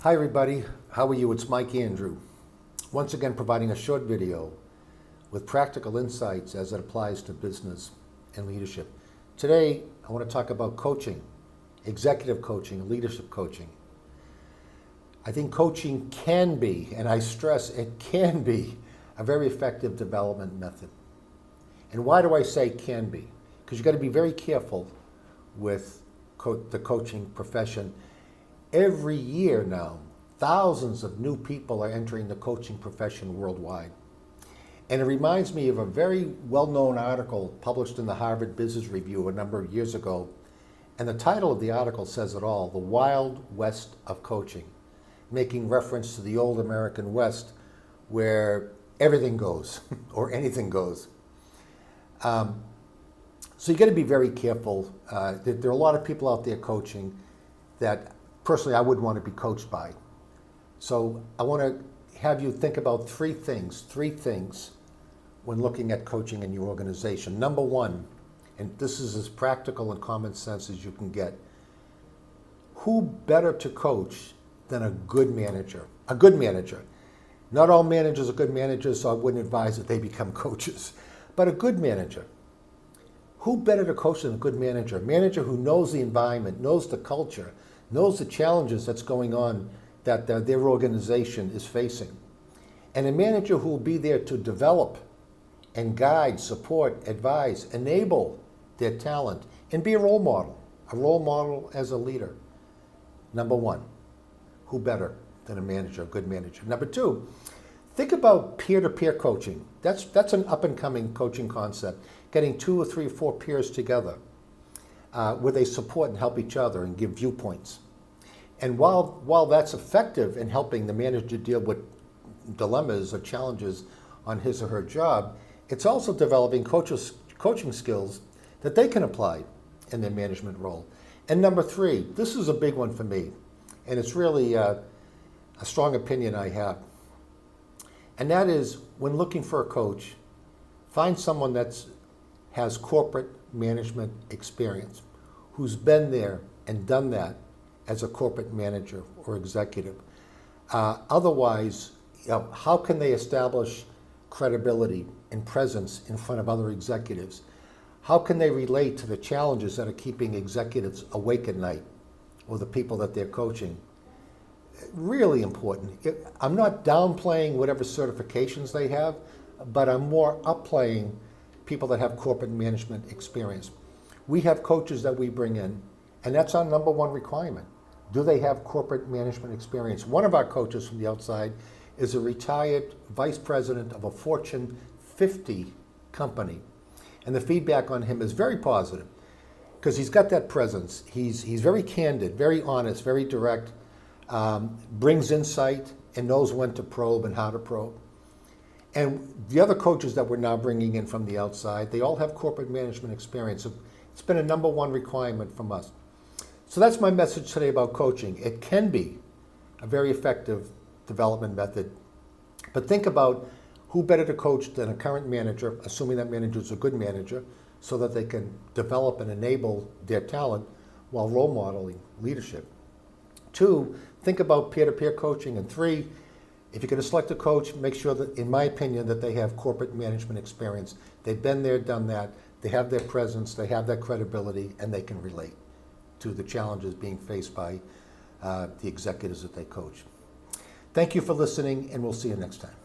Hi everybody, how are you? It's Mike Andrew. Once again providing a short video with practical insights as it applies to business and leadership. Today I want to talk about coaching, executive coaching, leadership coaching. I think coaching can be, and I stress it can be, a very effective development method. And why do I say can be? Because you've got to be very careful with the coaching profession. Every year now, thousands of new people are entering the coaching profession worldwide. And it reminds me of a very well-known article published in the Harvard Business Review a number of years ago. And the title of the article says it all, The Wild West of Coaching, making reference to the old American West where everything goes or anything goes. So you got to be very careful. There are a lot of people out there coaching that personally I wouldn't want to be coached by. So I want to have you think about three things when looking at coaching in your organization. Number one, and this is as practical and common sense as you can get, who better to coach than a good manager? A good manager. Not all managers are good managers, so I wouldn't advise that they become coaches. But a good manager. Who better to coach than a good manager? A manager who knows the environment, knows the culture, knows the challenges that's going on that their organization is facing. And a manager who will be there to develop and guide, support, advise, enable their talent, and be a role model as a leader. Number one, who better than a manager, a good manager? Number two, think about peer-to-peer coaching. That's an up-and-coming coaching concept, getting 2 or 3 or 4 peers together where they support and help each other and give viewpoints. And while that's effective in helping the manager deal with dilemmas or challenges on his or her job, it's also developing coaching skills that they can apply in their management role. And number 3, this is a big one for me, and it's really a strong opinion I have. And that is, when looking for a coach, find someone that has corporate management experience, who's been there and done that as a corporate manager or executive. Otherwise, how can they establish credibility and presence in front of other executives? How can they relate to the challenges that are keeping executives awake at night or the people that they're coaching? Really important. I'm not downplaying whatever certifications they have, but I'm more upplaying people that have corporate management experience. We have coaches that we bring in, and that's our number one requirement. Do they have corporate management experience? One of our coaches from the outside is a retired vice president of a Fortune 50 company. And the feedback on him is very positive because he's got that presence. He's very candid, very honest, very direct, brings insight and knows when to probe and how to probe. And the other coaches that we're now bringing in from the outside, they all have corporate management experience. It's been a number one requirement from us. So that's my message today about coaching. It can be a very effective development method, but think about who better to coach than a current manager, assuming that manager is a good manager, so that they can develop and enable their talent while role modeling leadership. 2, think about peer-to-peer coaching. And 3, if you're going to select a coach, make sure that, in my opinion, that they have corporate management experience. They've been there, done that. They have their presence, they have that credibility, and they can relate to the challenges being faced by the executives that they coach. Thank you for listening, and we'll see you next time.